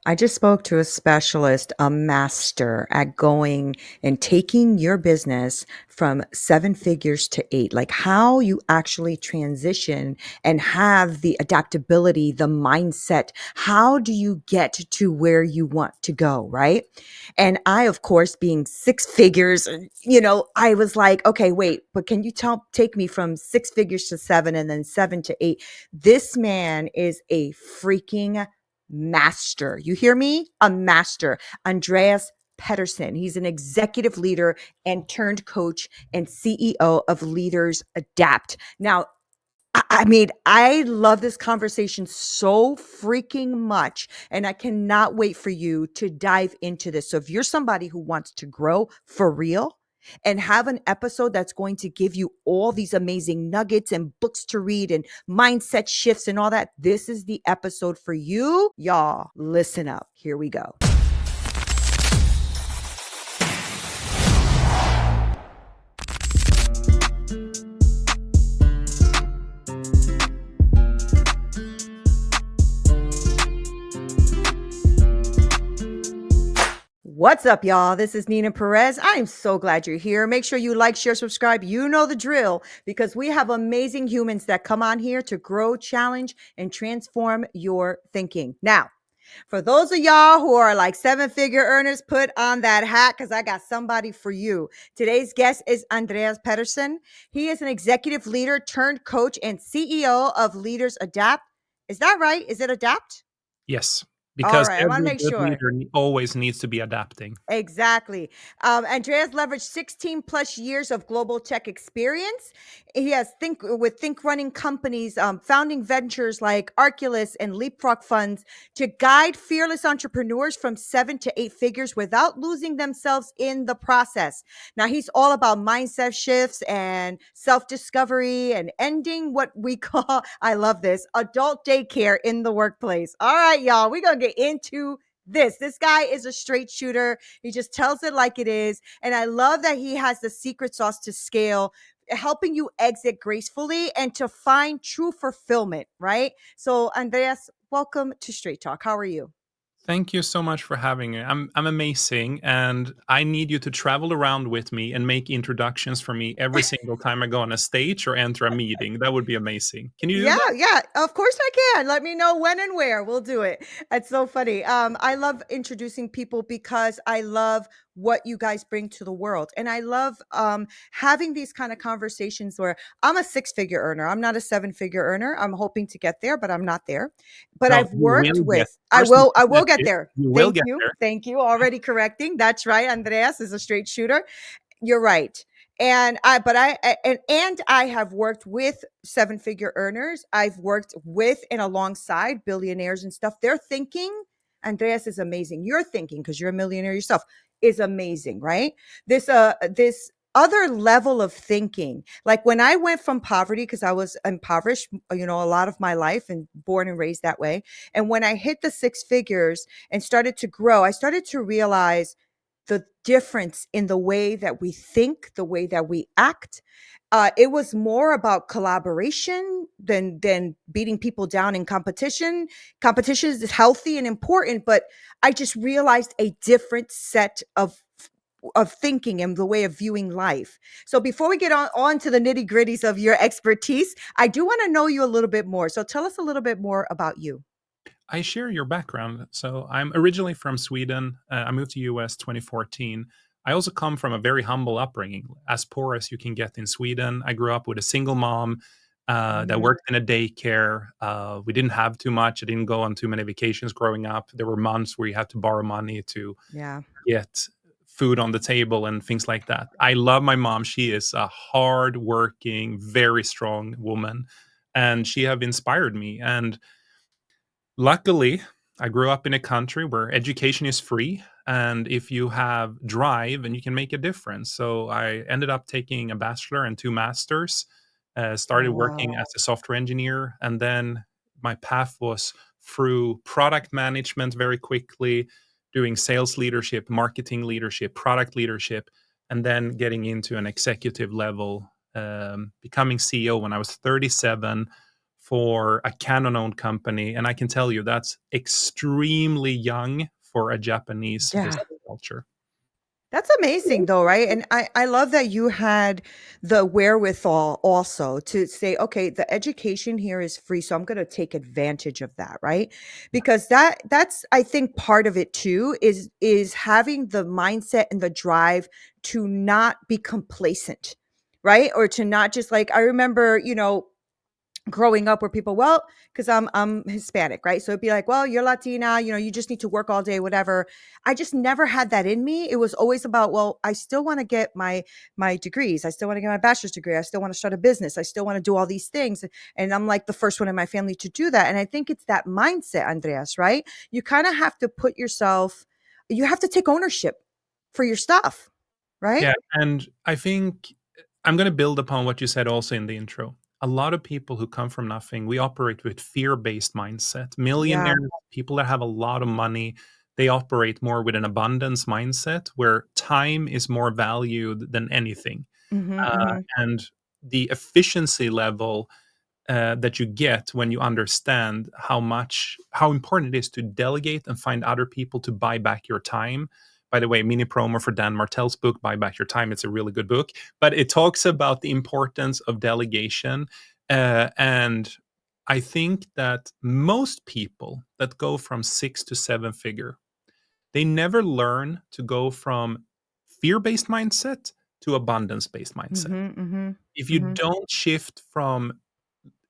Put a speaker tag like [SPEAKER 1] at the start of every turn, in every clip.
[SPEAKER 1] I just spoke to a specialist, a master at going and taking your business from seven figures to eight, like how you actually transition and have the adaptability, the mindset. How do you get to where you want to go? Right. And I, of course, being six figures, I was like, okay, wait, but can you take me from six figures to seven and then seven to eight? This man is a freaking master. You hear me? A master. Andreas Pettersson. He's an executive leader and turned coach and CEO of Leaders Adapt. Now, I mean, I love this conversation so freaking much, and I cannot wait for you to dive into this. So, if you're somebody who wants to grow for real and have an episode that's going to give you all these amazing nuggets and books to read and mindset shifts and all that, this is the episode for you. Y'all, listen up. Here we go. What's up, y'all? This is Neena Perez. I'm so glad you're here. Make sure you like, share, subscribe. You know the drill, because we have amazing humans that come on here to grow, challenge, and transform your thinking. Now, for those of y'all who are like seven-figure earners, put on that hat because I got somebody for you. Today's guest is Andreas Pettersson. He is an executive leader turned coach and CEO of Leaders Adapt. Is that right? Is it Adapt?
[SPEAKER 2] Yes,
[SPEAKER 1] All
[SPEAKER 2] because
[SPEAKER 1] right. I want to
[SPEAKER 2] every
[SPEAKER 1] make
[SPEAKER 2] good
[SPEAKER 1] sure.
[SPEAKER 2] leader always needs to be adapting.
[SPEAKER 1] Exactly. Andreas leveraged 16 plus years of global tech experience. He has think running companies, founding ventures like Arculus and Leapfrog funds to guide fearless entrepreneurs from seven to eight figures without losing themselves in the process. Now he's all about mindset shifts and self-discovery and ending what we call, I love this, adult daycare in the workplace. All right, y'all, we're going to get into this guy is a straight shooter. He just tells it like it is. And I love that he has the secret sauce to scale, helping you exit gracefully and to find true fulfillment, right? So, Andreas, welcome to Straight Talk. How are you?
[SPEAKER 2] Thank you so much for having me. I'm amazing, and I need you to travel around with me and make introductions for me every single time I go on a stage or enter a meeting. That would be amazing. Can you do
[SPEAKER 1] Yeah,
[SPEAKER 2] that?
[SPEAKER 1] yeah, of course I can. Let me know when and where. We'll do it. It's so funny. I love introducing people because I love what you guys bring to the world. And I love having these kind of conversations where I'm a six-figure earner. I'm not a seven-figure earner. I'm hoping to get there, but I'm not there. But
[SPEAKER 2] No,
[SPEAKER 1] I've
[SPEAKER 2] you
[SPEAKER 1] worked
[SPEAKER 2] will get.
[SPEAKER 1] with
[SPEAKER 2] First,
[SPEAKER 1] I will
[SPEAKER 2] mindset
[SPEAKER 1] get
[SPEAKER 2] shift.
[SPEAKER 1] there.
[SPEAKER 2] You will
[SPEAKER 1] Thank
[SPEAKER 2] get
[SPEAKER 1] you.
[SPEAKER 2] there.
[SPEAKER 1] Thank you. Already correcting. That's right. Andreas is a straight shooter. You're right. And I have worked with seven-figure earners. I've worked with and alongside billionaires and stuff. Their thinking, Andreas, is amazing. Your thinking, because you're a millionaire yourself, is amazing, right? This other level of thinking. Like when I went from poverty, because I was impoverished, a lot of my life and born and raised that way. And when I hit the six figures and started to grow, I started to realize the difference in the way that we think, the way that we act. It was more about collaboration than beating people down in competition. Competition is healthy and important, but I just realized a different set of thinking and the way of viewing life. So before we get on to the nitty gritties of your expertise, I do want to know you a little bit more. So tell us a little bit more about you.
[SPEAKER 2] I share your background. So I'm originally from Sweden. I moved to US 2014. I also come from a very humble upbringing, as poor as you can get in Sweden. I grew up with a single mom that
[SPEAKER 1] Mhm.
[SPEAKER 2] worked in a daycare. We didn't have too much. I didn't go on too many vacations growing up. There were months where you had to borrow money to
[SPEAKER 1] Yeah.
[SPEAKER 2] get food on the table and things like that. I love my mom. She is a hard-working, very strong woman, and she have inspired me. And luckily, I grew up in a country where education is free, and if you have drive, and you can make a difference. So I ended up taking a bachelor and two masters, started working
[SPEAKER 1] Wow.
[SPEAKER 2] as a software engineer, and then my path was through product management very quickly, doing sales leadership, marketing leadership, product leadership, and then getting into an executive level, becoming CEO when I was 37 for a Canon owned company. And I can tell you that's extremely young for a Japanese
[SPEAKER 1] Yeah.
[SPEAKER 2] business culture.
[SPEAKER 1] That's amazing though, right? And I love that you had the wherewithal also to say, okay, the education here is free, so I'm going to take advantage of that, right? Because that's I think part of it too is having the mindset and the drive to not be complacent, right? Or to not just like I remember, growing up where people, well, because I'm Hispanic, right? So it'd be like, well, you're Latina, you just need to work all day, whatever. I just never had that in me. It was always about, well, I still want to get my degrees. I still want to get my bachelor's degree. I still want to start a business. I still want to do all these things. And I'm like the first one in my family to do that. And I think it's that mindset, Andreas, right? You kind of have to you have to take ownership for your stuff, right?
[SPEAKER 2] Yeah, and I think I'm going to build upon what you said also in the intro. A lot of people who come from nothing, we operate with fear-based mindset.
[SPEAKER 1] Yeah.
[SPEAKER 2] Millionaires, people that have a lot of money, they operate more with an abundance mindset where time is more valued than anything.
[SPEAKER 1] Mm-hmm, mm-hmm,
[SPEAKER 2] And the efficiency level that you get when you understand how important it is to delegate and find other people to buy back your time. By the way, mini promo for Dan Martell's book, Buy Back Your Time. It's a really good book, but it talks about the importance of delegation. And I think that most people that go from six to seven figure, they never learn to go from fear based mindset to abundance based mindset.
[SPEAKER 1] mm-hmm, mm-hmm,
[SPEAKER 2] If you
[SPEAKER 1] mm-hmm.
[SPEAKER 2] don't shift from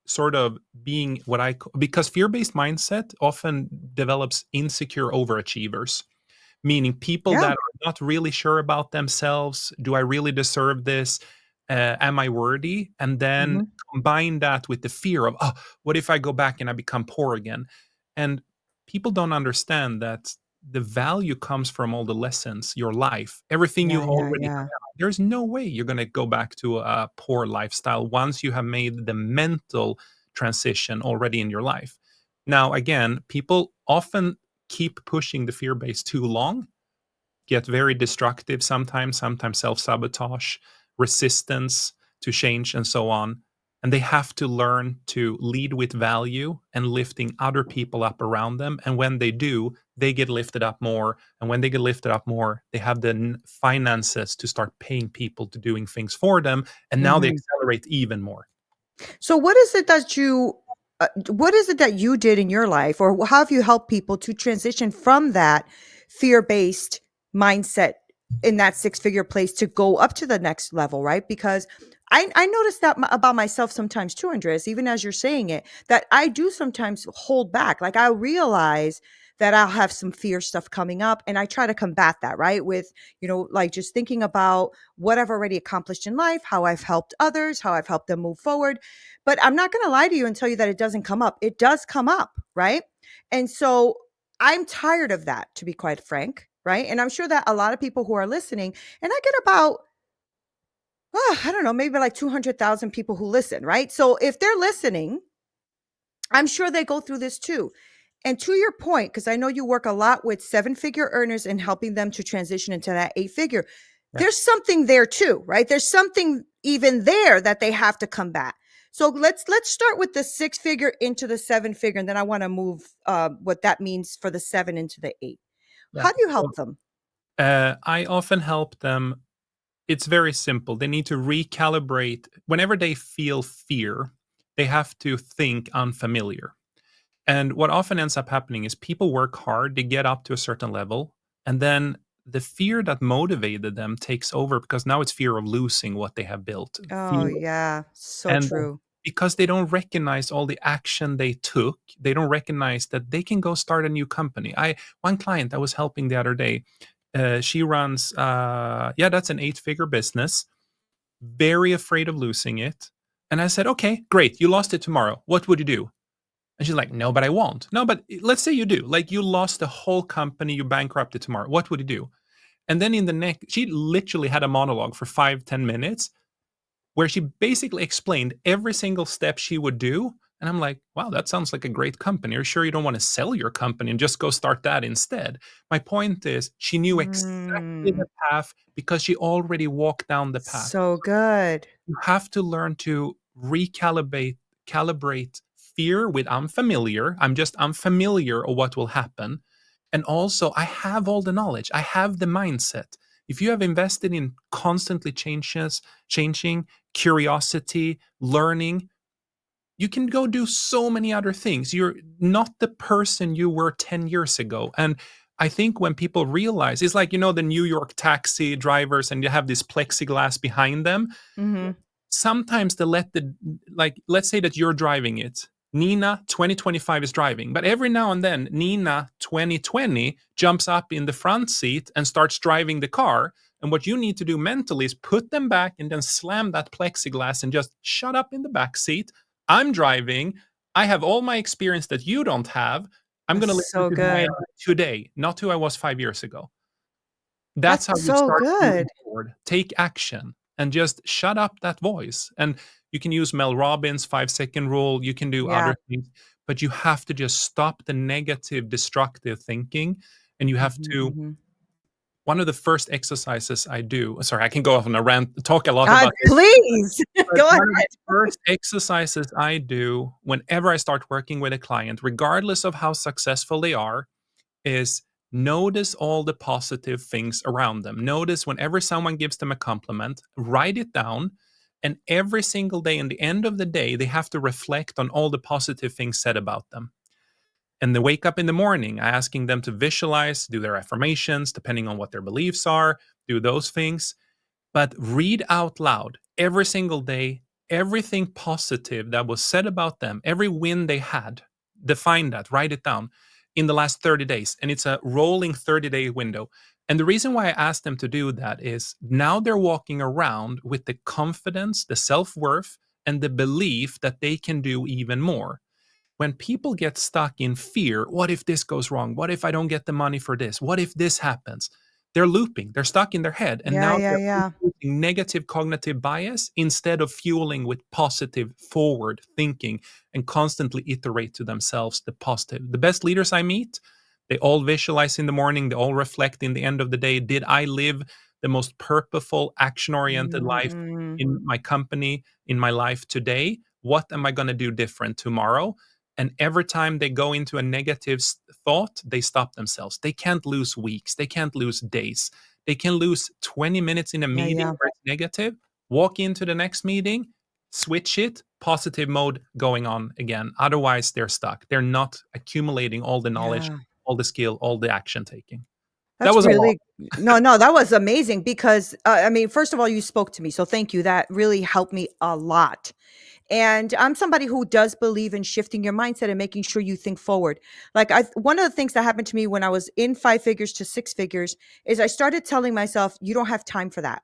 [SPEAKER 2] sort of being what because fear-based mindset often develops insecure overachievers, meaning people
[SPEAKER 1] Yeah.
[SPEAKER 2] that are not really sure about themselves. Do I really deserve this? Am I worthy? And then
[SPEAKER 1] Mm-hmm,
[SPEAKER 2] combine that with the fear of, oh, what if I go back and I become poor again? And people don't understand that the value comes from all the lessons, your life, everything
[SPEAKER 1] yeah,
[SPEAKER 2] you
[SPEAKER 1] yeah,
[SPEAKER 2] already
[SPEAKER 1] yeah.
[SPEAKER 2] have. There's no way you're going to go back to a poor lifestyle once you have made the mental transition already in your life. Now, again, people often keep pushing the fear base too long, get very destructive sometimes self-sabotage, resistance to change, and so on. And they have to learn to lead with value and lifting other people up around them. And when they do, they get lifted up more. And when they get lifted up more, they have the finances to start paying people to doing things for them. And now they
[SPEAKER 1] Mhm.
[SPEAKER 2] accelerate even more.
[SPEAKER 1] So what is it that you did in your life, or how have you helped people to transition from that fear-based mindset in that six-figure place to go up to the next level, right? Because I noticed that about myself sometimes too, Andreas, even as you're saying it, that I do sometimes hold back. Like I realize that I'll have some fear stuff coming up and I try to combat that, right? With, like just thinking about what I've already accomplished in life, how I've helped others, how I've helped them move forward. But I'm not going to lie to you and tell you that it doesn't come up. It does come up, right? And so I'm tired of that, to be quite frank, right? And I'm sure that a lot of people who are listening, and I get about, I don't know, maybe like 200,000 people who listen, right? So if they're listening, I'm sure they go through this too. And to your point, because I know you work a lot with seven figure earners and helping them to transition into that eight figure,
[SPEAKER 2] Yeah.
[SPEAKER 1] there's something there too, right? There's something even there that they have to combat. So let's start with the six figure into the seven figure, and then I want to move what that means for the seven into the eight.
[SPEAKER 2] Yeah.
[SPEAKER 1] How do you
[SPEAKER 2] So
[SPEAKER 1] help them?
[SPEAKER 2] I often help them. It's very simple. They need to recalibrate. Whenever they feel fear, they have to think unfamiliar. And what often ends up happening is people work hard, they get up to a certain level, and then the fear that motivated them takes over because now it's fear of losing what they have built.
[SPEAKER 1] Oh
[SPEAKER 2] Fear,
[SPEAKER 1] yeah, so
[SPEAKER 2] and
[SPEAKER 1] true.
[SPEAKER 2] because they don't recognize all the action they took, they don't recognize that they can go start a new company. I One client I was helping the other day, she runs yeah, that's an eight-figure business, very afraid of losing it. And I said, okay, great, you lost it tomorrow, what would you do? And she's like, no, but I won't. No, but let's say you do, like you lost the whole company, you bankrupted tomorrow, what would you do? And then in the next, she literally had a monologue for 5-10 minutes where she basically explained every single step she would do. And I'm like, wow, that sounds like a great company. Are you sure you don't want to sell your company and just go start that instead? My point is, she knew exactly
[SPEAKER 1] Mm,
[SPEAKER 2] the path because she already walked down the path.
[SPEAKER 1] so good.
[SPEAKER 2] You have to learn to recalibrate calibrate fear with unfamiliar. I'm just unfamiliar of what will happen. And also, I have all the knowledge, I have the mindset. If you have invested in constantly changing, curiosity, learning, you can go do so many other things. You're not the person you were 10 years ago. And I think when people realize, it's like, the New York taxi drivers and you have this plexiglass behind them.
[SPEAKER 1] Mhm.
[SPEAKER 2] Sometimes they let like, let's say that you're driving it. Neena 2025 is driving, but every now and then Neena 2020 jumps up in the front seat and starts driving the car. And what you need to do mentally is put them back and then slam that plexiglass and just shut up in the back seat. I'm driving. I have all my experience that you don't have. I'm going
[SPEAKER 1] That's
[SPEAKER 2] to listen
[SPEAKER 1] so
[SPEAKER 2] to who I
[SPEAKER 1] good.
[SPEAKER 2] am today, not who I was 5 years ago. That's
[SPEAKER 1] That's
[SPEAKER 2] how you
[SPEAKER 1] so
[SPEAKER 2] start moving
[SPEAKER 1] good.
[SPEAKER 2] forward. Take action and just shut up that voice. And you can use Mel Robbins' 5 second rule. You can do
[SPEAKER 1] Yeah.
[SPEAKER 2] other things, but you have to just stop the negative, destructive thinking. And you have
[SPEAKER 1] Mhm,
[SPEAKER 2] to,
[SPEAKER 1] mhm.
[SPEAKER 2] one of the first exercises I do, sorry, I can go off on a rant, talk a lot about this,
[SPEAKER 1] Please,
[SPEAKER 2] but
[SPEAKER 1] go
[SPEAKER 2] one of the
[SPEAKER 1] ahead.
[SPEAKER 2] first exercises I do whenever I start working with a client, regardless of how successful they are, is notice all the positive things around them. Notice whenever someone gives them a compliment, write it down. And every single day, in the end of the day, they have to reflect on all the positive things said about them. And they wake up in the morning, asking them to visualize, do their affirmations, depending on what their beliefs are, do those things, but read out loud every single day everything positive that was said about them, every win they had. Define that, write it down in the last 30 days. And it's a rolling 30-day window. And the reason why I asked them to do that is now they're walking around with the confidence, the self worth, and the belief that they can do even more. When people get stuck in fear, what if this goes wrong? What if I don't get the money for this? What if this happens? They're looping, they're stuck in their head. And
[SPEAKER 1] Yeah,
[SPEAKER 2] now
[SPEAKER 1] yeah,
[SPEAKER 2] they're
[SPEAKER 1] yeah.
[SPEAKER 2] using negative cognitive bias instead of fueling with positive forward thinking and constantly iterate to themselves the positive. The best leaders I meet, they all visualize in the morning, they all reflect in the end of the day. Did I live the most purposeful, action oriented life
[SPEAKER 1] Mm,
[SPEAKER 2] in my company, in my life today? What am I going to do different tomorrow? And every time they go into a negative thought, they stop themselves. They can't lose weeks. They can't lose days. They can lose 20 minutes in a
[SPEAKER 1] yeah,
[SPEAKER 2] meeting
[SPEAKER 1] yeah,
[SPEAKER 2] where it's negative, walk into the next meeting, switch it, positive mode going on again. Otherwise, they're stuck. They're not accumulating all the knowledge,
[SPEAKER 1] yeah.
[SPEAKER 2] all the skill, all the action taking. That
[SPEAKER 1] That's
[SPEAKER 2] was a lot.
[SPEAKER 1] really no, no, that was amazing because, I mean, first of all, you spoke to me, so thank you. That really helped me a lot. And I'm somebody who does believe in shifting your mindset and making sure you think forward. Like one of the things that happened to me when I was in 5 figures to 6 figures is I started telling myself, you don't have time for that.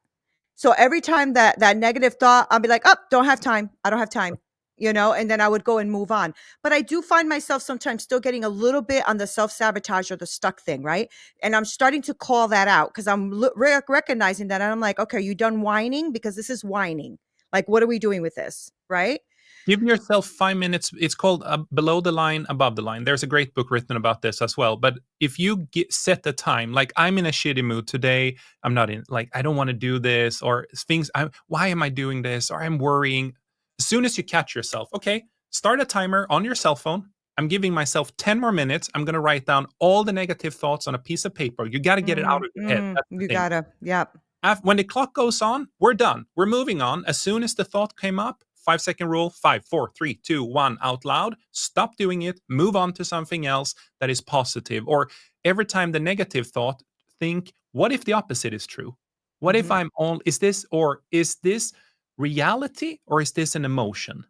[SPEAKER 1] So every time that negative thought, I'll be like, "Oh, don't have time. I don't have time." And then I would go and move on. But I do find myself sometimes still getting a little bit on the self-sabotage or the stuck thing, right? And I'm starting to call that out because I'm recognizing that, and I'm like, "Okay, are you done whining? Because this is whining. Like, what are we doing with this?" Right?
[SPEAKER 2] Give yourself 5 minutes. It's called Below the Line, Above the Line. There's a great book written about this as well. But if you set the time, like I'm in a shitty mood today, I'm not in, like, I don't want to do this, or things, why am I doing this? Or I'm worrying. As soon as you catch yourself, okay, start a timer on your cell phone. I'm giving myself 10 more minutes. I'm going to write down all the negative thoughts on a piece of paper. You got to get it out
[SPEAKER 1] Mhm,
[SPEAKER 2] of your head.
[SPEAKER 1] mhm.
[SPEAKER 2] That's the
[SPEAKER 1] You
[SPEAKER 2] thing.
[SPEAKER 1] gotta, yep.
[SPEAKER 2] When the clock goes on, we're done. We're moving on. As soon as the thought came up, 5 second rule, 5, 4, 3, 2, 1 out loud, stop doing it, move on to something else that is positive. Or every time the negative thought, think, what if the opposite is true? What if
[SPEAKER 1] Mhm.
[SPEAKER 2] I'm on, is this reality or is this an emotion?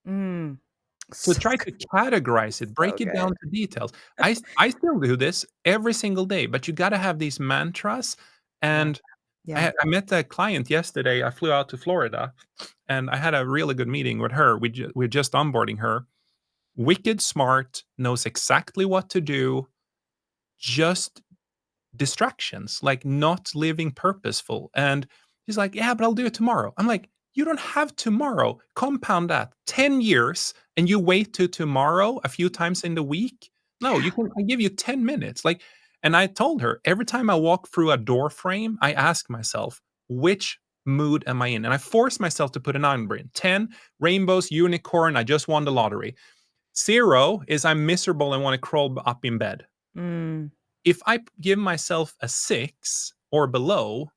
[SPEAKER 1] Mm.
[SPEAKER 2] So
[SPEAKER 1] So
[SPEAKER 2] try
[SPEAKER 1] good,
[SPEAKER 2] to categorize it,
[SPEAKER 1] so
[SPEAKER 2] break it
[SPEAKER 1] good.
[SPEAKER 2] down to details. I still do this every single day, but you got to have these mantras.
[SPEAKER 1] Yeah,
[SPEAKER 2] And
[SPEAKER 1] yeah.
[SPEAKER 2] I met a client yesterday. I flew out to Florida, and I had a really good meeting with her. We're just onboarding her. Wicked smart, knows exactly what to do. Just distractions, like not living purposeful. And he's like, yeah, but I'll do it tomorrow. I'm like, you don't have tomorrow. Compound that 10 years and you wait to tomorrow a few times in the week. No,
[SPEAKER 1] Yeah.
[SPEAKER 2] you can, I give you 10 minutes. Like, and I told her every time I walk through a door frame, I ask myself, which mood am I in? And I force myself to put a number in 10 rainbows, unicorn. I just won the lottery. 0 is I'm miserable and want to crawl up in bed.
[SPEAKER 1] Mm,
[SPEAKER 2] If I give myself a 6 or below,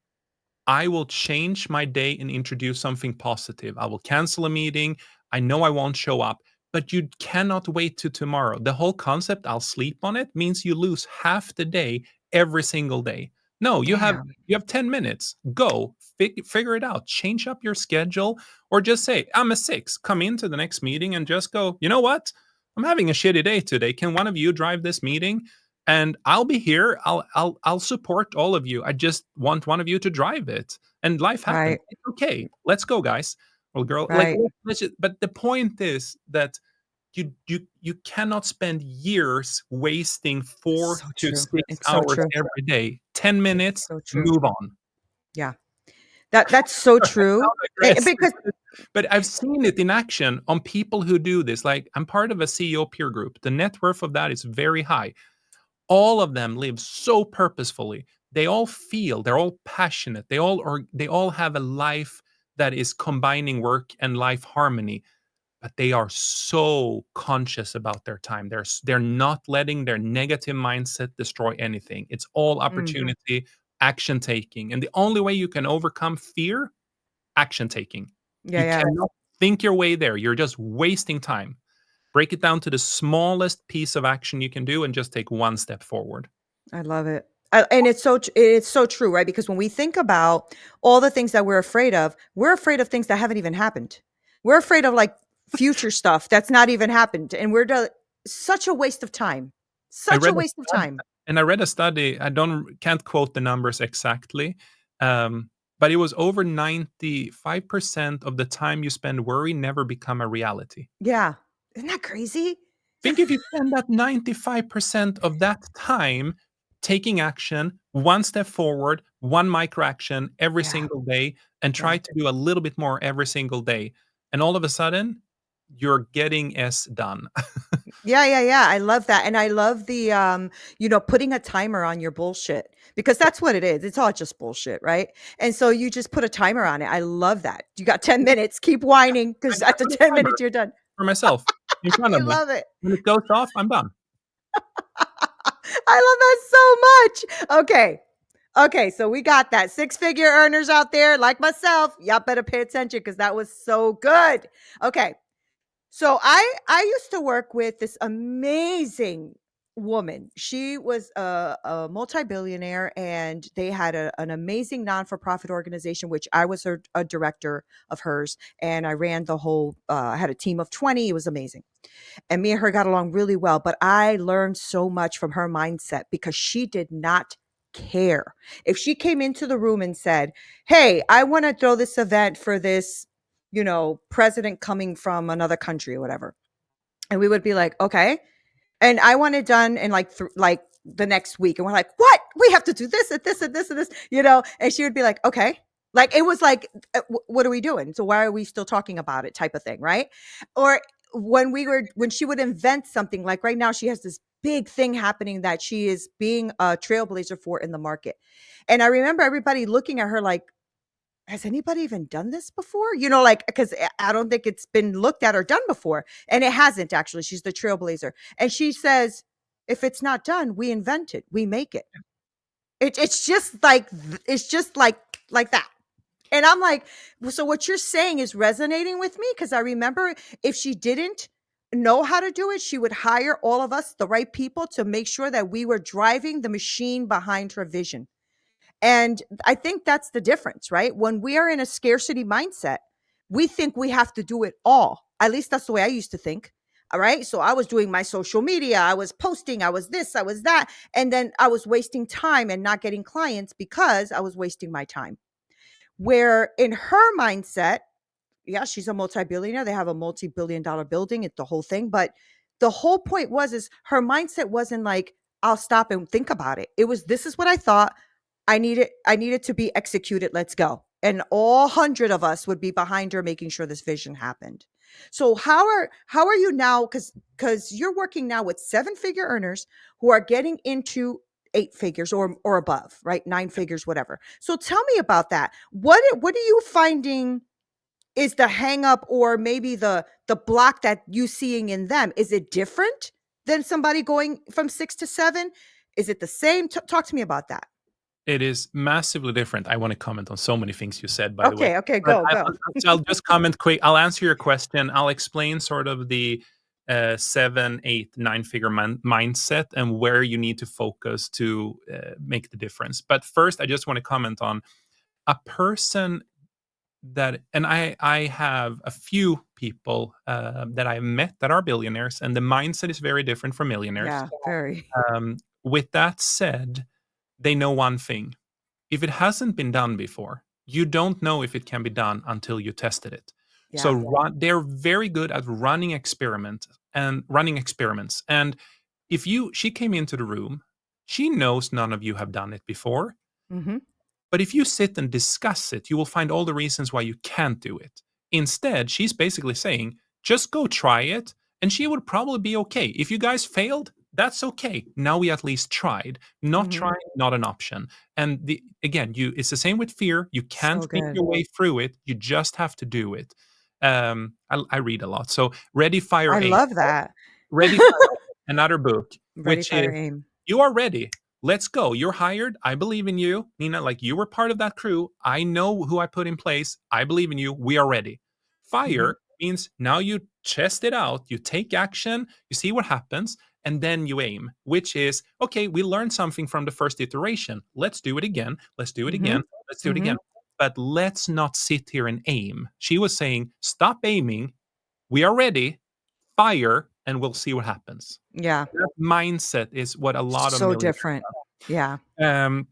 [SPEAKER 2] I will change my day and introduce something positive. I will cancel a meeting. I know I won't show up, but you cannot wait to tomorrow. The whole concept, I'll sleep on it, means you lose half the day every single day. No,
[SPEAKER 1] damn.
[SPEAKER 2] you have 10 minutes. Go figure it out. Change up your schedule or just say, I'm a 6. Come into the next meeting and just go, you know what? I'm having a shitty day today. Can one of you drive this meeting? And I'll be here. I'll support all of you. I just want one of you to drive it. And life happens.
[SPEAKER 1] Right.
[SPEAKER 2] It's okay. Let's go, guys. Well, girl, like
[SPEAKER 1] Right.
[SPEAKER 2] but the point is that you cannot spend years wasting four
[SPEAKER 1] So
[SPEAKER 2] to
[SPEAKER 1] true.
[SPEAKER 2] six
[SPEAKER 1] It's so
[SPEAKER 2] hours
[SPEAKER 1] true.
[SPEAKER 2] every day. 10
[SPEAKER 1] It's
[SPEAKER 2] minutes,
[SPEAKER 1] so true.
[SPEAKER 2] move on.
[SPEAKER 1] Yeah. That's so
[SPEAKER 2] I
[SPEAKER 1] true.
[SPEAKER 2] sound aggressive,
[SPEAKER 1] Because
[SPEAKER 2] but I've seen it in action on people who do this. Like I'm part of a CEO peer group. The net worth of that is very high. All of them live so purposefully. They all feel, they're all passionate. They all have a life that is combining work and life harmony, but they are so conscious about their time. They're not letting their negative mindset destroy anything. It's all
[SPEAKER 1] mm,
[SPEAKER 2] opportunity, action taking. And the only way you can overcome fear, action taking.
[SPEAKER 1] yeah,
[SPEAKER 2] You
[SPEAKER 1] yeah.
[SPEAKER 2] cannot think your way there. You're just wasting time. Break it down to the smallest piece of action you can do and just take one step forward.
[SPEAKER 1] I love it. And it's so true, right? Because when we think about all the things that we're afraid of things that haven't even happened. We're afraid of like future stuff that's not even happened, and such a waste of time.
[SPEAKER 2] I
[SPEAKER 1] Such a
[SPEAKER 2] read a
[SPEAKER 1] waste of
[SPEAKER 2] stud
[SPEAKER 1] time.
[SPEAKER 2] and I read a study, I don't can't quote the numbers exactly, but it was over 95% of the time you spend worry never become a reality.
[SPEAKER 1] Yeah. Isn't that crazy?
[SPEAKER 2] Think if you spend that 95% of that time taking action, one step forward, one micro action every
[SPEAKER 1] Yeah.
[SPEAKER 2] single day, and
[SPEAKER 1] Yeah.
[SPEAKER 2] try to do a little bit more every single day. And all of a sudden, you're getting S done.
[SPEAKER 1] Yeah, yeah, yeah. I love that. And I love putting a timer on your bullshit because that's what it is. It's all just bullshit, right? And so you just put a timer on it. I love that. You got 10 minutes, keep whining because
[SPEAKER 2] I
[SPEAKER 1] at the
[SPEAKER 2] put a
[SPEAKER 1] 10
[SPEAKER 2] timer
[SPEAKER 1] minutes you're done.
[SPEAKER 2] for myself in front
[SPEAKER 1] I
[SPEAKER 2] of me.
[SPEAKER 1] love it.
[SPEAKER 2] When it goes off, I'm done.
[SPEAKER 1] I love that so much. Okay. Okay, so we got that. Six-figure earners out there like myself. Y'all better pay attention because that was so good. Okay. So I used to work with this amazing woman. She was a multi-billionaire, and they had an amazing non-for-profit organization, which I was a director of hers, and I ran the whole. I had a team of 20. It was amazing, and me and her got along really well. But I learned so much from her mindset because she did not care if she came into the room and said, "Hey, I want to throw this event for this." President coming from another country or whatever. And we would be like, okay. And I want it done in like the next week. And we're like, what? We have to do this and this and this and this. And she would be like, okay. Like it was like, what are we doing? So why are we still talking about it? Type of thing, right? Or when she would invent something, like right now, she has this big thing happening that she is being a trailblazer for in the market. And I remember everybody looking at her like, has anybody even done this before? Like, because I don't think it's been looked at or done before. And it hasn't actually. She's the trailblazer. And she says, if it's not done, we invent it, we make it. It's just like that. And I'm like, well, so what you're saying is resonating with me because I remember if she didn't know how to do it, she would hire all of us, the right people, to make sure that we were driving the machine behind her vision. And I think that's the difference, right? When we are in a scarcity mindset, we think we have to do it all. At least that's the way I used to think. All right. So I was doing my social media, I was posting, I was this, I was that. And then I was wasting time and not getting clients because I was wasting my time. Where in her mindset, yeah, she's a multi-billionaire. They have a multi-billion-dollar building, it's the whole thing. But the whole point is her mindset wasn't like, I'll stop and think about it. It was, this is what I thought. I need it to be executed. Let's go. And all 100 of us would be behind her making sure this vision happened. So how are you now, cuz you're working now with seven-figure earners who are getting into eight figures or above, right? Nine figures, whatever. So tell me about that. What are you finding is the hang up, or maybe the block that you seeing in them, is it different than somebody going from 6 to 7? Is it the same? Talk to me about that.
[SPEAKER 2] It is massively different. I want to comment on so many things you said, by the way,
[SPEAKER 1] Okay, okay,
[SPEAKER 2] but
[SPEAKER 1] go, go.
[SPEAKER 2] I'll just comment quick. I'll answer your question. I'll explain sort of the 7, 8, 9 figure mindset and where you need to focus to make the difference. But first, I just want to comment on a person that, and I have a few people that I've met that are billionaires, and the mindset is very different from millionaires.
[SPEAKER 1] Yeah, very.
[SPEAKER 2] With that said, they know one thing: if it hasn't been done before, you don't know if it can be done until you tested it. So
[SPEAKER 1] Yeah.
[SPEAKER 2] they're very good at running experiments. And if you she came into the room, she knows none of you have done it before.
[SPEAKER 1] Mhm.
[SPEAKER 2] But if you sit and discuss it, you will find all the reasons why you can't do it. Instead, she's basically saying, just go try it, and she would probably be okay. If you guys failed, that's okay. Now we at least tried. Not
[SPEAKER 1] Mhm.
[SPEAKER 2] trying, not an option. And again, it's the same with fear. You can't
[SPEAKER 1] So
[SPEAKER 2] think
[SPEAKER 1] good.
[SPEAKER 2] your way through it. You just have to do it. I read a lot. So Ready, Fire,
[SPEAKER 1] I
[SPEAKER 2] Aim.
[SPEAKER 1] love that.
[SPEAKER 2] Ready, Fire, another book,
[SPEAKER 1] Ready,
[SPEAKER 2] which is
[SPEAKER 1] fire, aim.
[SPEAKER 2] you are ready. Let's go. You're hired. I believe in you, Neena. Like, you were part of that crew. I know who I put in place. I believe in you. We are ready.
[SPEAKER 1] Mhm.
[SPEAKER 2] Fire means now you test it out. You take action. You see what happens. And then you aim, which is okay. We learned something from the first iteration. Let's do it again. Let's do it again.
[SPEAKER 1] Mhm.
[SPEAKER 2] Let's do it again.
[SPEAKER 1] Mhm.
[SPEAKER 2] But let's not sit here and aim. She was saying, stop aiming. We are ready. Fire, and we'll see what happens.
[SPEAKER 1] Yeah.
[SPEAKER 2] That mindset is what a lot of
[SPEAKER 1] So
[SPEAKER 2] millionaires
[SPEAKER 1] different. Yeah.
[SPEAKER 2] have.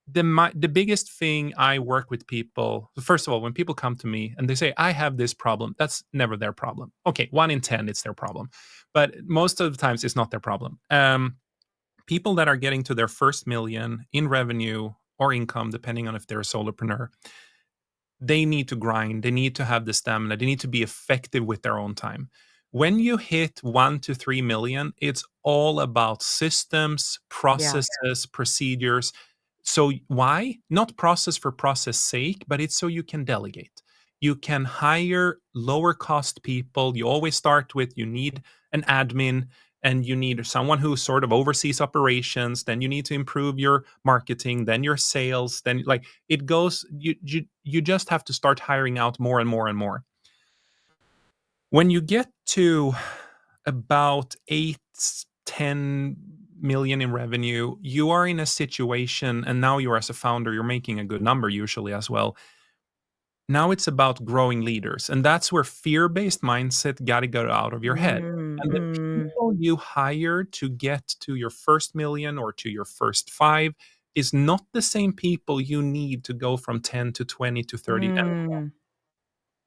[SPEAKER 2] The biggest thing I work with people, first of all, when people come to me and they say, I have this problem, that's never their problem. Okay, 1 in 10, it's their problem. But most of the times, it's not their problem. People that are getting to their first million in revenue or income, depending on if they're a solopreneur, they need to grind, they need to have the stamina, they need to be effective with their own time. When you hit 1 to 3 million, it's all about systems,
[SPEAKER 1] Yeah.
[SPEAKER 2] processes, procedures. So why? Not process for process sake, but it's so you can delegate. You can hire lower cost people. You always start with you need an admin, and you need someone who sort of oversees operations. Then you need to improve your marketing, then your sales, then like it goes, you just have to start hiring out more and more and more. When you get to about 8, 10 million in revenue, you are in a situation, and now you're as a founder, you're making a good number usually as well. Now it's about growing leaders, and that's where fear-based mindset got to go out of your head.
[SPEAKER 1] Mm,
[SPEAKER 2] And the
[SPEAKER 1] mm,
[SPEAKER 2] people you hire to get to your first million or to your first five is not the same people you need to go from 10 to 20 to 30. And
[SPEAKER 1] mm,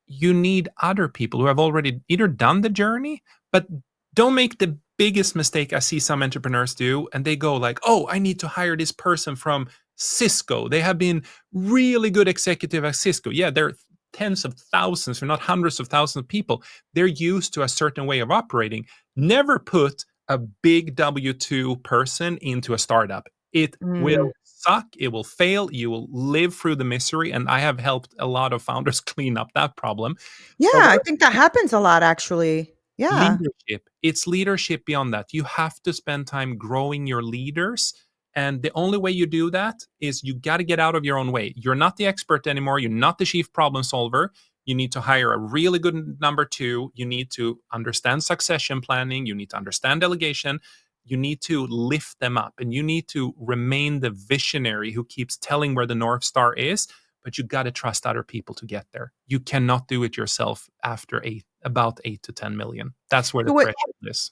[SPEAKER 2] you need other people who have already either done the journey, but don't make the biggest mistake I see some entrepreneurs do. And they go like, oh, I need to hire this person from Cisco. They have been really good executive at Cisco. Yeah, they're tens of thousands, or not hundreds of thousands of people. They're used to a certain way of operating. Never put a big W2 person into a startup. It
[SPEAKER 1] mm.
[SPEAKER 2] will suck. It will fail. You will live through the misery. And I have helped a lot of founders clean up that problem.
[SPEAKER 1] Yeah,
[SPEAKER 2] But
[SPEAKER 1] I think that happens a lot, actually. Yeah.
[SPEAKER 2] leadership, it's leadership beyond that. You have to spend time growing your leaders. And the only way you do that is you got to get out of your own way. You're not the expert anymore. You're not the chief problem solver. You need to hire a really good number two. You need to understand succession planning. You need to understand delegation. You need to lift them up, and you need to remain the visionary who keeps telling where the North Star is. But you got to trust other people to get there. You cannot do it yourself after about 8 to 10 million. That's where the
[SPEAKER 1] So what
[SPEAKER 2] threshold is.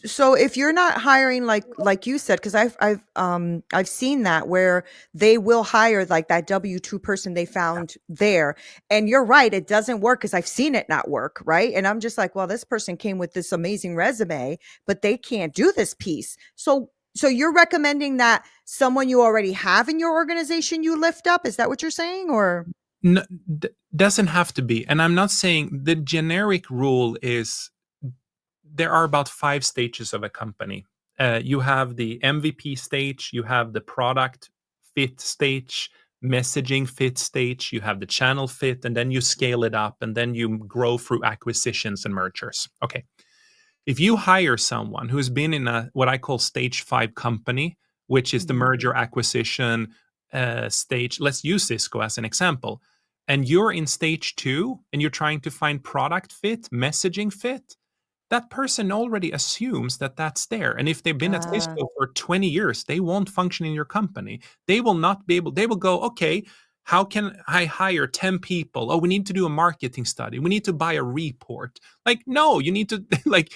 [SPEAKER 1] so if you're not hiring like you said, because I've seen that where they will hire like that W-2 person they found there. And you're right, it doesn't work because I've seen it not work, right? And I'm just like, well, this person came with this amazing resume, but they can't do this piece. So you're recommending that someone you already have in your organization you lift up? Is that what you're saying? Or
[SPEAKER 2] No, doesn't have to be. And I'm not saying the generic rule is there are about 5 stages of a company. You have the MVP stage, you have the product fit stage, messaging fit stage, you have the channel fit, and then you scale it up, and then you grow through acquisitions and mergers. Okay. If you hire someone who's been in a what I call stage 5 company, which is the
[SPEAKER 1] Mhm.
[SPEAKER 2] merger acquisition stage, let's use Cisco as an example, and you're in stage 2 and you're trying to find product fit, messaging fit, that person already assumes that that's there. And if they've been at
[SPEAKER 1] Ah,
[SPEAKER 2] Cisco for 20 years, they won't function in your company. They will not be able, they will go, okay, how can I hire 10 people? Oh, we need to do a marketing study. We need to buy a report. Like, no, you need to like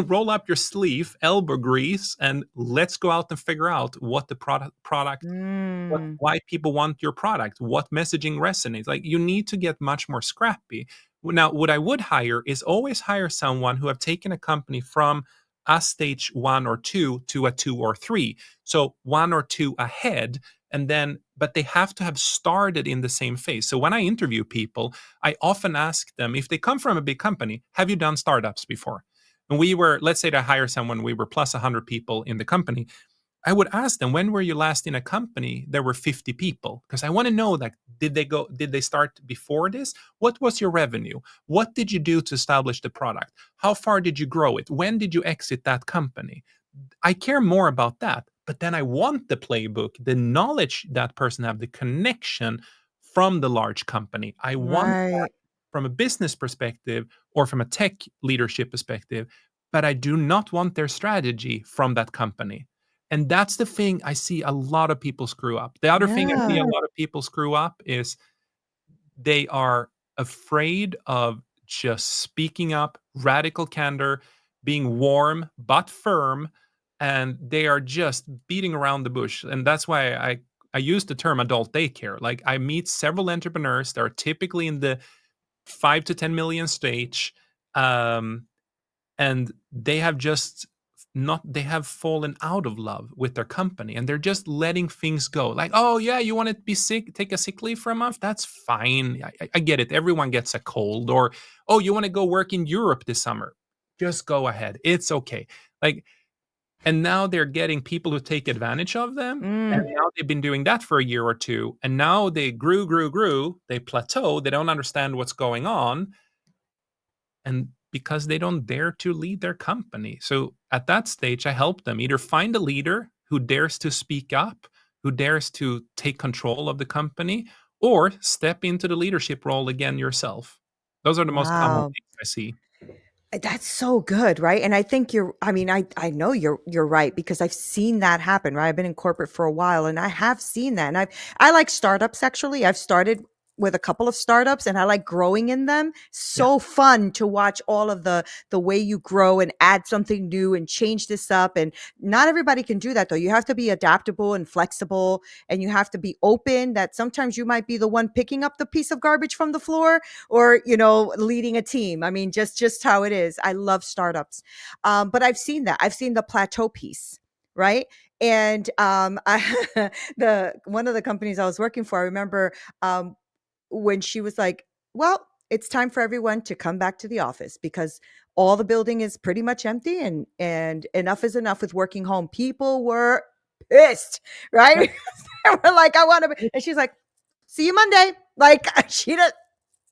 [SPEAKER 2] roll up your sleeve, elbow grease, and let's go out and figure out what the product
[SPEAKER 1] mm,
[SPEAKER 2] why people want your product, what messaging resonates. Like you need to get much more scrappy. Now, what I would hire is always hire someone who have taken a company from a stage 1 or 2 to a 2 or 3. So 1 or 2 ahead, and then, but they have to have started in the same phase. So when I interview people, I often ask them if they come from a big company, have you done startups before? And we were, let's say to hire someone, we were plus 100 people in the company. I would ask them, when were you last in a company there were 50 people? Because I want to know, like, did they start before this? What was your revenue? What did you do to establish the product? How far did you grow it? When did you exit that company? I care more about that. But then I want the playbook, the knowledge that person have, the connection from the large company. I want
[SPEAKER 1] right.
[SPEAKER 2] from a business perspective or from a tech leadership perspective, but I do not want their strategy from that company. And that's the thing I see a lot of people screw up. The other thing I see a
[SPEAKER 1] Yeah.
[SPEAKER 2] lot of people screw up is they are afraid of just speaking up, radical candor, being warm but firm, and they are just beating around the bush. And that's why I use the term adult daycare. Like I meet several entrepreneurs that are typically in the 5 to 10 million stage, um, and they have just not they have fallen out of love with their company, and they're just letting things go. Like, oh yeah, you want to be sick, take a sick leave for a month, that's fine. I get it, everyone gets a cold. Or, oh, you want to go work in Europe this summer, just go ahead, it's okay. Like, and now they're getting people who take advantage of them. And
[SPEAKER 1] Mm,
[SPEAKER 2] now they've been doing that for a year or two. And now they grew, they plateau, they don't understand what's going on. And because they don't dare to lead their company. So at that stage, I help them either find a leader who dares to speak up, who dares to take control of the company, or step into the leadership role again yourself. Those are the most common
[SPEAKER 1] wow.
[SPEAKER 2] things I see.
[SPEAKER 1] That's so good, right? And I think I mean, I know you're right because I've seen that happen, right? I've been in corporate for a while and I have seen that. And I like startups actually. I've started with a couple of startups and I like growing in them.
[SPEAKER 2] Yeah.
[SPEAKER 1] So fun to watch all of the way you grow and add something new and change this up. And not everybody can do that though. You have to be adaptable and flexible and you have to be open that sometimes you might be the one picking up the piece of garbage from the floor or leading a team. I mean, just how it is. I love startups, but I've seen that. I've seen the plateau piece, right? And the one of the companies I was working for, I remember when she was like, "Well, it's time for everyone to come back to the office because all the building is pretty much empty, and enough is enough with working home." People were pissed,
[SPEAKER 2] Yeah.
[SPEAKER 1] right? They were like, "I want to," and she's like, "See you Monday." Like she does.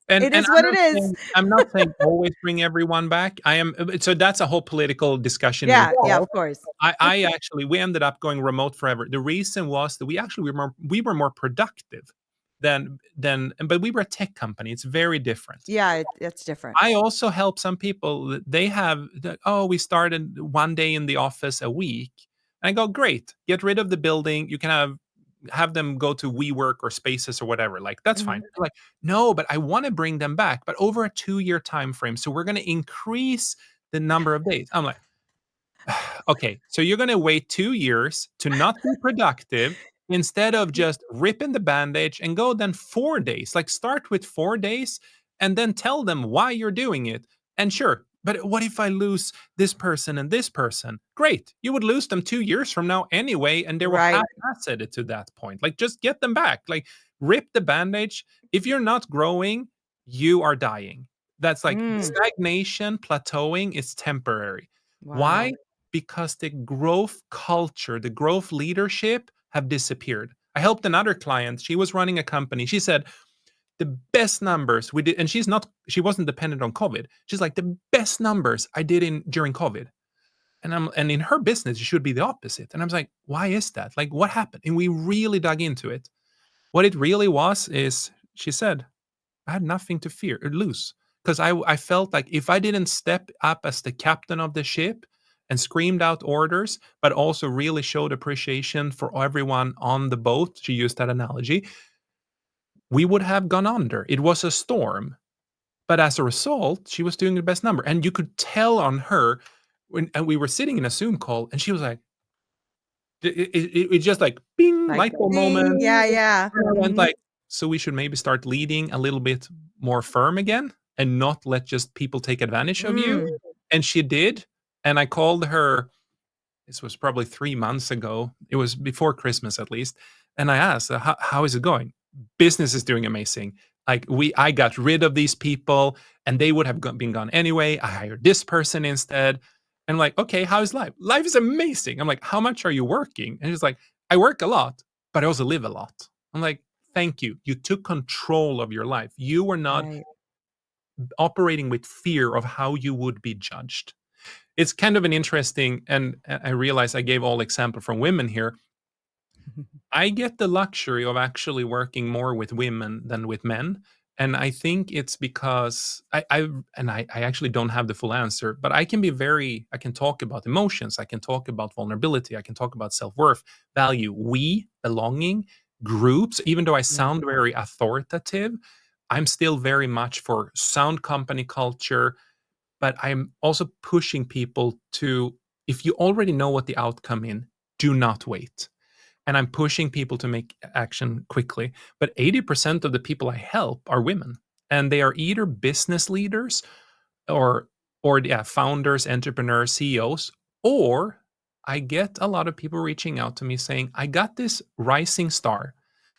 [SPEAKER 1] It
[SPEAKER 2] And
[SPEAKER 1] is what it is.
[SPEAKER 2] I'm not saying always bring everyone back. I am so that's a whole political discussion in
[SPEAKER 1] Yeah, yeah,
[SPEAKER 2] itself.
[SPEAKER 1] of course.
[SPEAKER 2] I actually we ended up going remote forever. The reason was that we were more productive than but we were a tech company. It's very different.
[SPEAKER 1] Yeah, it's different.
[SPEAKER 2] I also help some people that they have that, oh, we started 1 day in the office a week. And I go, great, get rid of the building. You can have them go to WeWork or Spaces or whatever. Like, that's fine.
[SPEAKER 1] Mhm.
[SPEAKER 2] They're like, no, but I want to bring them back, but over a 2 year time frame. So we're going to increase the number of days. I'm like, okay, so you're going to wait 2 years to not be productive instead of just ripping the bandage and go then 4 days. Like start with 4 days and then tell them why you're doing it. And sure, but what if I lose this person and this person? Great. You would lose them 2 years from now anyway, and they will have
[SPEAKER 1] Right.
[SPEAKER 2] asset to that point. Like just get them back. Like rip the bandage. If you're not growing, you are dying. That's like
[SPEAKER 1] Mm,
[SPEAKER 2] stagnation, plateauing is temporary. Why?
[SPEAKER 1] wow.
[SPEAKER 2] Because the growth culture, the growth leadership have disappeared. I helped another client. She was running a company. She said, the best numbers we did, and she wasn't dependent on COVID. She's like, the best numbers I did in during COVID. And in her business, it should be the opposite. And I was like, why is that? Like, what happened? And we really dug into it. What it really was is she said, I had nothing to fear or lose. Because I felt like if I didn't step up as the captain of the ship and screamed out orders, but also really showed appreciation for everyone on the boat, she used that analogy, we would have gone under. It was a storm. But as a result, she was doing the best number. And you could tell on her and we were sitting in a Zoom call, and she was like, it's just like bing,
[SPEAKER 1] Like,
[SPEAKER 2] light bulb
[SPEAKER 1] ding,
[SPEAKER 2] moment.
[SPEAKER 1] yeah, yeah.
[SPEAKER 2] And I went
[SPEAKER 1] Mhm.
[SPEAKER 2] like, so we should maybe start leading a little bit more firm again and not let just people take advantage of you.
[SPEAKER 1] Mm.
[SPEAKER 2] And she did. And I called her, this was probably 3 months ago. It was before Christmas at least. And I asked, how is it going? Business is doing amazing. Like I got rid of these people and they would have been gone anyway. I hired this person instead. And I'm like, okay, how is life? Life is amazing. I'm like, how much are you working? And she's like, I work a lot, but I also live a lot. I'm like, thank you. You took control of your life. You were not
[SPEAKER 1] Right.
[SPEAKER 2] operating with fear of how you would be judged. It's kind of an interesting, and I realize I gave all example from women here. I get the luxury of actually working more with women than with men. And I think it's because I actually don't have the full answer, but I can talk about emotions, I can talk about vulnerability, I can talk about self-worth, value, we, belonging, groups. Even though I
[SPEAKER 1] Yeah.
[SPEAKER 2] sound very authoritative, I'm still very much for sound company culture, but I'm also pushing people to, if you already know what the outcome in, do not wait. And I'm pushing people to make action quickly. But 80% of the people I help are women, and they are either business leaders or yeah, founders, entrepreneurs, CEOs, or I get a lot of people reaching out to me saying, I got this rising star.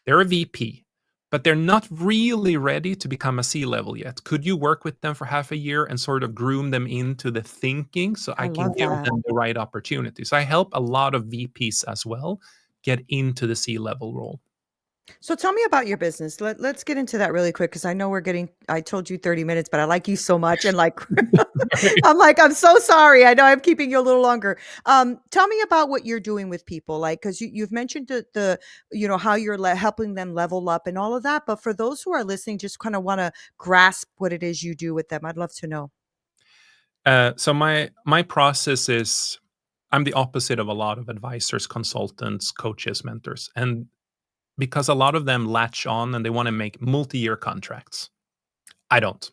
[SPEAKER 2] They're a VP, but they're not really ready to become a C level yet. Could you work with them for half a year and sort of groom them into the thinking so
[SPEAKER 1] I
[SPEAKER 2] I can
[SPEAKER 1] love
[SPEAKER 2] give
[SPEAKER 1] that.
[SPEAKER 2] them the right opportunity? So I help a lot of VPs as well get into the C level role.
[SPEAKER 1] So tell me about your business. Let's get into that really quick because I know we're getting, I told you 30 minutes, but I like you so much. And like, I'm like, I'm so sorry. I know I'm keeping you a little longer. Tell me about what you're doing with people, like, because you've mentioned how you're helping them level up and all of that. But for those who are listening, just kind of want to grasp what it is you do with them. I'd love to know.
[SPEAKER 2] So my process is I'm the opposite of a lot of advisors, consultants, coaches, mentors, and because a lot of them latch on and they want to make multi-year contracts. I don't.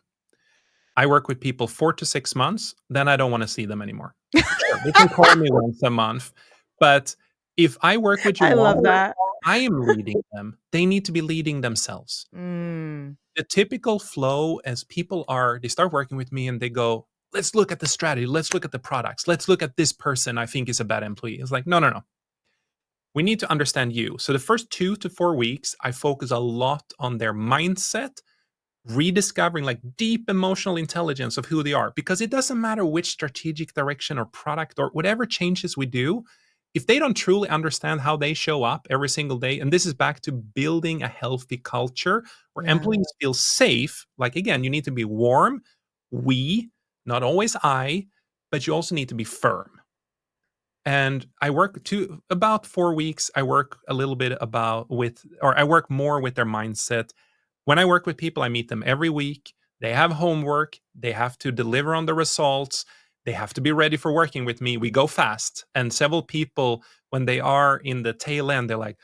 [SPEAKER 2] I work with people 4 to 6 months, then I don't want to see them anymore. Sure, they can call me once a month, but if I work with you
[SPEAKER 1] I love
[SPEAKER 2] longer,
[SPEAKER 1] that.
[SPEAKER 2] I am leading them. They need to be leading themselves.
[SPEAKER 1] Mm,
[SPEAKER 2] The typical flow as people are, they start working with me and they go, let's look at the strategy, let's look at the products, let's look at this person I think is a bad employee. It's like, no, no, no. We need to understand you. So the first 2 to 4 weeks, I focus a lot on their mindset, rediscovering like deep emotional intelligence of who they are, because it doesn't matter which strategic direction or product or whatever changes we do, if they don't truly understand how they show up every single day. And this is back to building a healthy culture where
[SPEAKER 1] yeah.
[SPEAKER 2] employees feel safe. Like, again, you need to be warm, we, not always I, but you also need to be firm. And I work to about 4 weeks. I work a little bit about with, or I work more with their mindset. When I work with people, I meet them every week. They have homework. They have to deliver on the results. They have to be ready for working with me. We go fast. And several people, when they are in the tail end, they're like,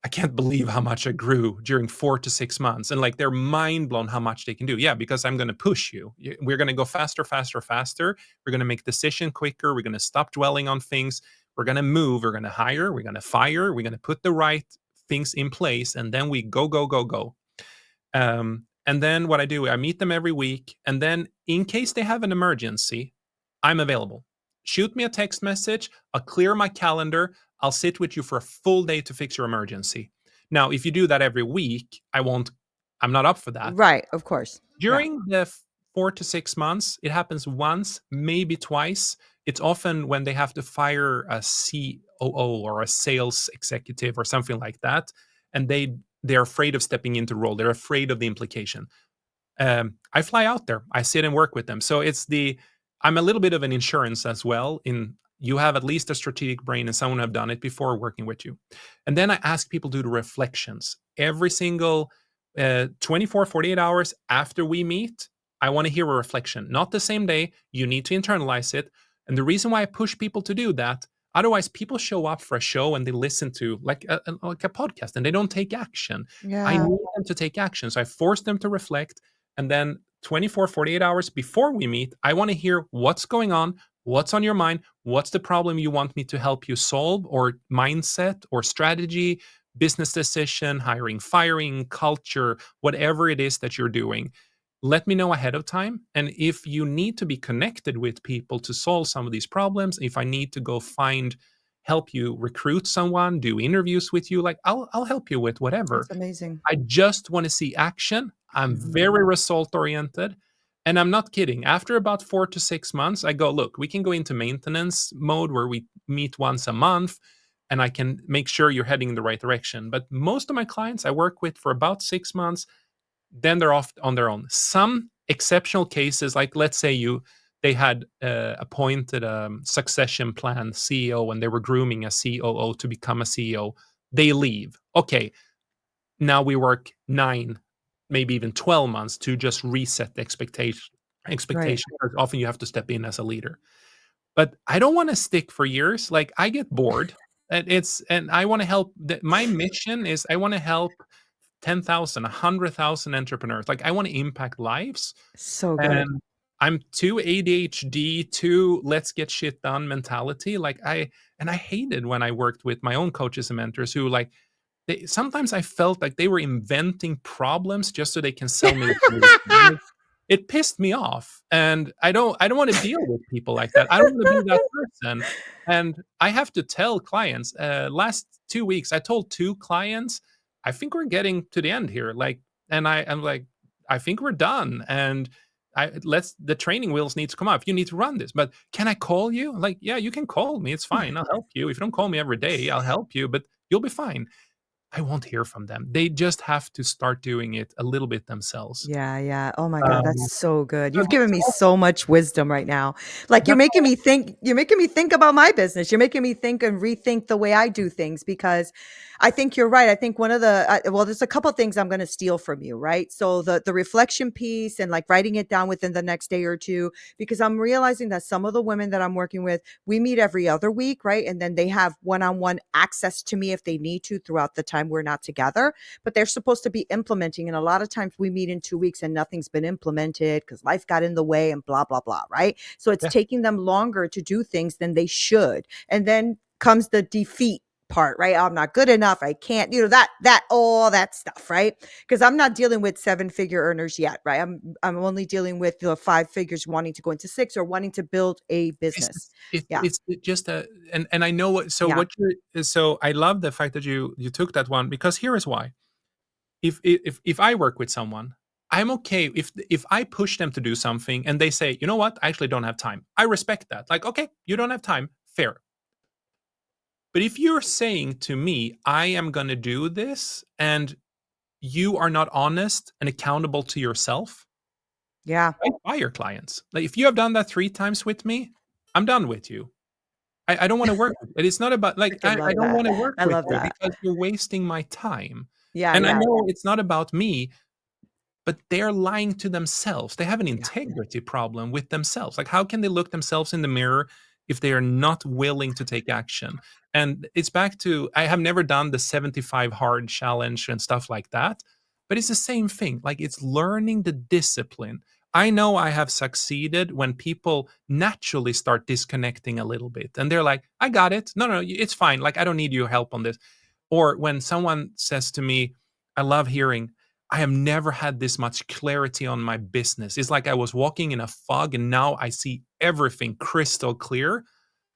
[SPEAKER 2] I can't believe how much I grew during 4 to 6 months. And like they're mind blown how much they can do. Yeah, because I'm going to push you. We're going to go faster, faster, faster. We're going to make decision quicker. We're going to stop dwelling on things. We're going to move. We're going to hire. We're going to fire. We're going to put the right things in place. And then we go, go, go, go. And then what I do, I meet them every week. And then in case they have an emergency, I'm available. Shoot me a text message. I'll clear my calendar. I'll sit with you for a full day to fix your emergency. Now, if you do that every week, I'm not up for that.
[SPEAKER 1] Right. Of course. Yeah.
[SPEAKER 2] During the 4 to 6 months, it happens once, maybe twice. It's often when they have to fire a COO or a sales executive or something like that. and they're afraid of stepping into role. They're afraid of the implication. I fly out there. I sit and work with them. So I'm a little bit of an insurance as well. In you have at least a strategic brain and someone have done it before working with you. And then I ask people to do the reflections every single 24, 48 hours after we meet. I want to hear a reflection, not the same day. You need to internalize it. And the reason why I push people to do that, otherwise, people show up for a show and they listen to like a podcast and they don't take action. I
[SPEAKER 1] Yeah.
[SPEAKER 2] need them to take action. So I force them to reflect. And then 24, 48 hours before we meet, I want to hear what's going on, what's on your mind, what's the problem you want me to help you solve, or mindset or strategy, business decision, hiring, firing, culture, whatever it is that you're doing. Let me know ahead of time. And if you need to be connected with people to solve some of these problems, if I need to go help you recruit someone, do interviews with you, like I'll help you with whatever.
[SPEAKER 1] That's amazing.
[SPEAKER 2] I just want to see action. I'm
[SPEAKER 1] Mhm.
[SPEAKER 2] very result oriented. And I'm not kidding. After about 4 to 6 months, I go, look, we can go into maintenance mode where we meet once a month and I can make sure you're heading in the right direction. But most of my clients I work with for about 6 months, then they're off on their own. Some exceptional cases, like let's say they had appointed a succession plan CEO and they were grooming a COO to become a CEO. They leave. Okay, now we work 9, maybe even 12 months to just reset the
[SPEAKER 1] Right.
[SPEAKER 2] expectation, because often you have to step in as a leader. But I don't wanna stick for years, like, I get bored, and I wanna help my mission is I wanna help 10,000, 100,000 entrepreneurs, like, I wanna impact lives,
[SPEAKER 1] So good.
[SPEAKER 2] and I'm too ADHD, too let's get shit done mentality, like, I hated when I worked with my own coaches and mentors who, like, sometimes I felt like they were inventing problems just so they can sell me the solution. It pissed me off, and I don't wanna deal with people like that. I don't wanna be that person, and I have to tell clients, last 2 weeks, I told 2 clients, "I think we're getting to the end here," like, and I'm like, "I think we're done, and the training wheels need to come off. You need to run this, but can I call you?" Like, "Yeah, you can call me, it's fine, I'll help you. If you don't call me every day, I'll help you, but you'll be fine." I won't hear from them. They just have to start doing it a little bit themselves.
[SPEAKER 1] Yeah, yeah. Oh my god, that's
[SPEAKER 2] Um,
[SPEAKER 1] so good.
[SPEAKER 2] so
[SPEAKER 1] You've given
[SPEAKER 2] that's
[SPEAKER 1] me
[SPEAKER 2] all
[SPEAKER 1] so much wisdom right now. Like,
[SPEAKER 2] that's all
[SPEAKER 1] you're making me think about my business. You're making me think and rethink the way I do things because I think you're right. I think one of the well, there's a couple things I'm gonna steal from you, right? So the reflection piece and like writing it down within the next day or two, because I'm realizing that some of the women that I'm working with, we meet every other week, right? And then they have one-on-one access to me if they need to throughout the time we're not together, but they're supposed to be implementing. And a lot of times we meet in 2 weeks and nothing's been implemented because life got in the way and blah, blah, blah. Right. So it's
[SPEAKER 2] yeah.
[SPEAKER 1] taking them longer to do things than they should. And then comes the defeat part, right? I'm not good enough. I can't, all that stuff, right? Because I'm not dealing with 7-figure earners yet, right? I'm only dealing with the 5 figures wanting to go into 6 or wanting to build a
[SPEAKER 2] This
[SPEAKER 1] business.
[SPEAKER 2] is it
[SPEAKER 1] Yeah.
[SPEAKER 2] it's just a and I know
[SPEAKER 1] Yeah.
[SPEAKER 2] so I love the fact that you took that one, because here is why. If I work with someone, I'm okay if I push them to do something and they say, "You know what? I actually don't have time." I respect that. Like, "Okay, you don't have time. Fair." But if you're saying to me, "I am gonna do this," and you are not honest and accountable to yourself,
[SPEAKER 1] Yeah.
[SPEAKER 2] I fire clients. Like, if you have done that 3 times with me, I'm done with you. I don't wanna work with you. It's not about like,
[SPEAKER 1] Freaking
[SPEAKER 2] I
[SPEAKER 1] love
[SPEAKER 2] don't
[SPEAKER 1] that.
[SPEAKER 2] wanna work
[SPEAKER 1] I
[SPEAKER 2] with
[SPEAKER 1] love
[SPEAKER 2] you
[SPEAKER 1] that.
[SPEAKER 2] because you're wasting my time.
[SPEAKER 1] Yeah.
[SPEAKER 2] And I
[SPEAKER 1] Yeah.
[SPEAKER 2] know it's not about me, but they're lying to themselves. They have an
[SPEAKER 1] Yeah.
[SPEAKER 2] integrity problem with themselves. Like, how can they look themselves in the mirror if they are not willing to take action? And it's back to I have never done the 75 hard challenge and stuff like that, but it's the same thing. Like, it's learning the discipline. I know I have succeeded when people naturally start disconnecting a little bit and they're like, I got it. No, no, it's fine. Like, I don't need your help on this. Or when someone says to me, I love hearing, I have never had this much clarity on my business. It's like I was walking in a fog and now I see everything crystal clear.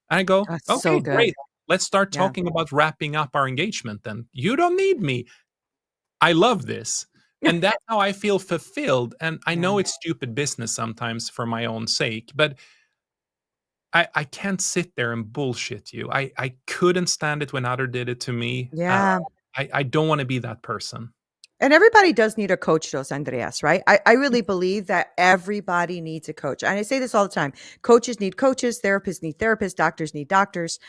[SPEAKER 2] And I go,
[SPEAKER 1] That's so
[SPEAKER 2] okay,
[SPEAKER 1] good.
[SPEAKER 2] great. Let's start
[SPEAKER 1] Yeah.
[SPEAKER 2] talking about wrapping up our engagement then. You don't need me. I love this. And that's how I feel fulfilled. And I
[SPEAKER 1] Yeah.
[SPEAKER 2] know it's stupid business sometimes for my own sake, but I can't sit there and bullshit you. I couldn't stand it when other did it to me.
[SPEAKER 1] Yeah.
[SPEAKER 2] I don't want to be that person.
[SPEAKER 1] And everybody does need a coach, though, Andreas, right? I really believe that everybody needs a coach. And I say this all the time. Coaches need coaches, therapists need therapists, doctors need doctors.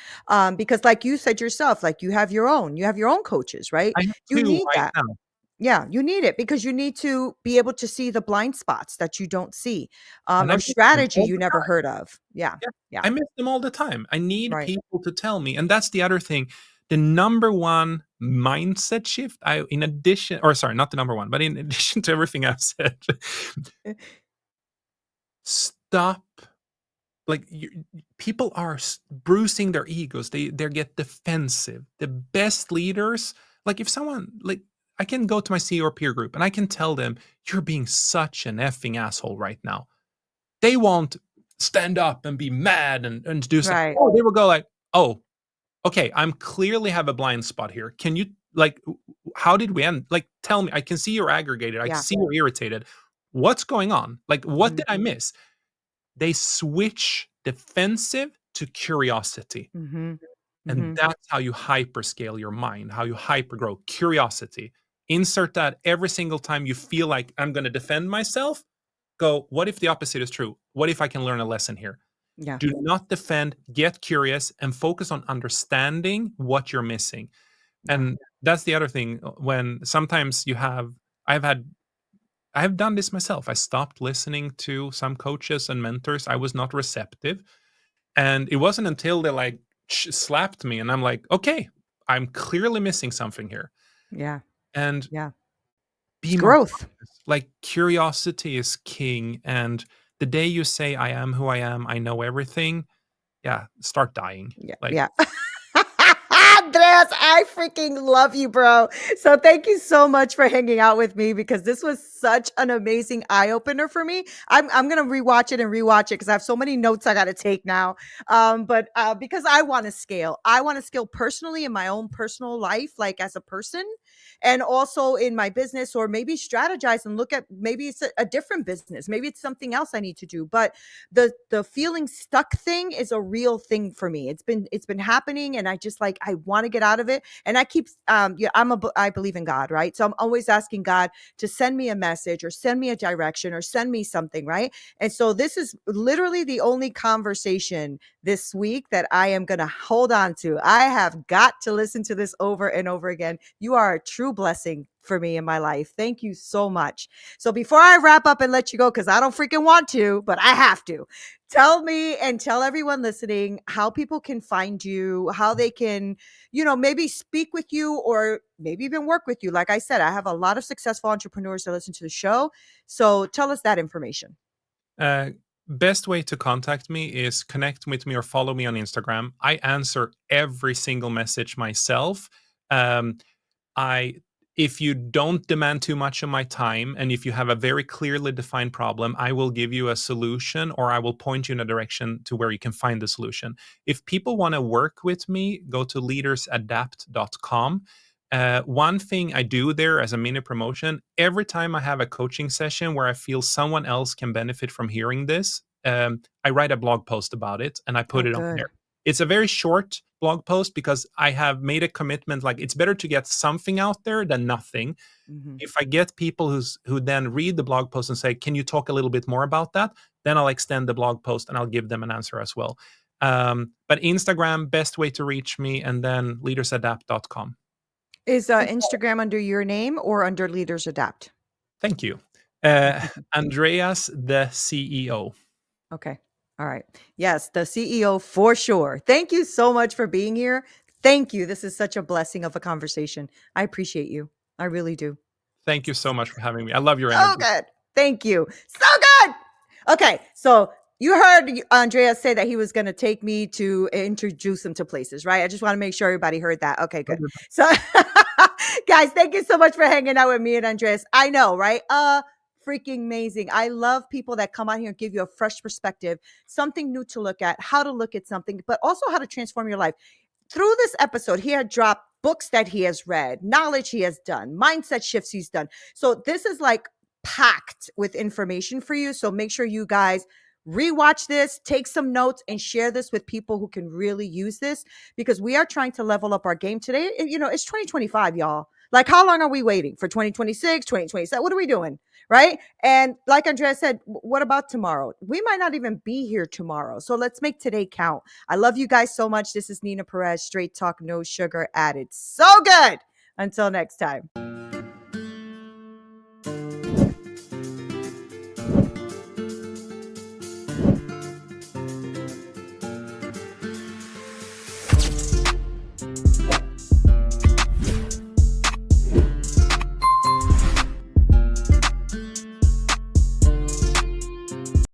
[SPEAKER 1] Because like you said yourself, like you have your own coaches, right?
[SPEAKER 2] I have
[SPEAKER 1] You
[SPEAKER 2] two
[SPEAKER 1] need
[SPEAKER 2] right
[SPEAKER 1] that.
[SPEAKER 2] now.
[SPEAKER 1] Yeah, you need it because you need to be able to see the blind spots that you don't see,
[SPEAKER 2] And I
[SPEAKER 1] or
[SPEAKER 2] miss them
[SPEAKER 1] strategy
[SPEAKER 2] all
[SPEAKER 1] you
[SPEAKER 2] the
[SPEAKER 1] never
[SPEAKER 2] time.
[SPEAKER 1] heard of. Yeah.
[SPEAKER 2] Yeah,
[SPEAKER 1] Yeah.
[SPEAKER 2] I miss them all the time. I need
[SPEAKER 1] Right.
[SPEAKER 2] people to tell me, and that's the other thing. The number one mindset shift, I in addition, or sorry, not the number one, but in addition to everything I've said, stop. Like people are bruising their egos. They get defensive. The best leaders, like if someone like I can go to my CEO or peer group and I can tell them you're being such an effing asshole right now. They won't stand up and be mad and do something.
[SPEAKER 1] Right.
[SPEAKER 2] Oh, they will go like, "Oh, okay, I'm clearly have a blind spot here. Can you like how did we end? Like tell me. I can see you're aggregated. I can
[SPEAKER 1] Yeah.
[SPEAKER 2] see you're irritated. What's going on? Like what
[SPEAKER 1] Mhm.
[SPEAKER 2] did I miss?" They switch defensive to curiosity.
[SPEAKER 1] Mhm.
[SPEAKER 2] And
[SPEAKER 1] Mhm.
[SPEAKER 2] that's how you hyperscale your mind, how you hypergrow curiosity. Insert that every single time you feel like I'm going to defend myself. Go, what if the opposite is true? What if I can learn a lesson here?
[SPEAKER 1] Yeah.
[SPEAKER 2] Do not defend, get curious, and focus on understanding what you're missing.
[SPEAKER 1] Yeah.
[SPEAKER 2] And that's the other thing when sometimes you have, I've had, I have done this myself. I stopped listening to some coaches and mentors. I was not receptive. And it wasn't until they like slapped me and I'm like, okay, I'm clearly missing something here.
[SPEAKER 1] Yeah.
[SPEAKER 2] And
[SPEAKER 1] Yeah. It's
[SPEAKER 2] be more
[SPEAKER 1] growth.
[SPEAKER 2] curious. Like curiosity is king. And the day you say, I am who I am, I know everything, yeah, start dying.
[SPEAKER 1] Yeah,
[SPEAKER 2] Like,
[SPEAKER 1] yeah. Andreas, I freaking love you, bro. So thank you so much for hanging out with me because this was such an amazing eye opener for me. I'm gonna rewatch it and rewatch it because I have so many notes I got to take now. But because I want to scale personally in my own personal life, like as a person, and also in my business, or maybe strategize and look at maybe it's a different business, maybe it's something else I need to do. But the feeling stuck thing is a real thing for me. It's been happening and I just like I want to get out of it. And I keep yeah, I believe in God, right? So I'm always asking God to send me a message or send me a direction or send me something, right? And so this is literally the only conversation this week that I am going to hold on to. I have got to listen to this over and over again. You are a true blessing for me in my life. Thank you so much. So before I wrap up and let you go, because I don't freaking want to, but I have to, tell me and tell everyone listening how people can find you, how they can, maybe speak with you or maybe even work with you. Like I said, I have a lot of successful entrepreneurs that listen to the show. So tell us that information.
[SPEAKER 2] uh, best way to contact me is connect with me or follow me on Instagram. I answer every single message myself. Um, I if you don't demand too much of my time and if you have a very clearly defined problem, I will give you a solution or I will point you in a direction to where you can find the solution. If people want to work with me, go to leadersadapt.com. One thing I do there as a mini promotion, every time I have a coaching session where I feel someone else can benefit from hearing this, I write a blog post about it and I put
[SPEAKER 1] Oh,
[SPEAKER 2] it on there.
[SPEAKER 1] good.
[SPEAKER 2] It's a very short blog post because I have made a commitment. Like it's better to get something out there than nothing.
[SPEAKER 1] Hmm.
[SPEAKER 2] If I get people who then read the blog post and say, "Can you talk a little bit more about that?" Then I'll extend the blog post and I'll give them an answer as well. But Instagram, best way to reach me, and then leadersadapt.com.
[SPEAKER 1] Is Instagram under your name or under Leaders Adapt?
[SPEAKER 2] Thank you. Andreas, the CEO.
[SPEAKER 1] Okay. All right. Yes, the CEO for sure. Thank you so much for being here. Thank you. This is such a blessing of a conversation. I appreciate you. I really do.
[SPEAKER 2] Thank you so much for having me. I love your
[SPEAKER 1] So
[SPEAKER 2] energy.
[SPEAKER 1] good. Thank you. So good. Okay. So you heard Andreas say that he was going to take me to introduce him to places, right? I just want to make sure everybody heard that. Okay, good. So, guys, thank you so much for hanging out with me and Andreas. I know, right? Freaking amazing. I love people that come on here and give you a fresh perspective, something new to look at, how to look at something, but also how to transform your life. Through this episode, he had dropped books that he has read, knowledge he has done, mindset shifts he's done. So this is like packed with information for you. So make sure you guys rewatch this, take some notes, and share this with people who can really use this, because we are trying to level up our game today. It's 2025, y'all. Like, how long are we waiting for 2026, 2027? What are we doing? Right. And like Andrea said, what about tomorrow? We might not even be here tomorrow. So let's make today count. I love you guys so much. This is Neena Perez, straight talk, no sugar added. So good. Until next time.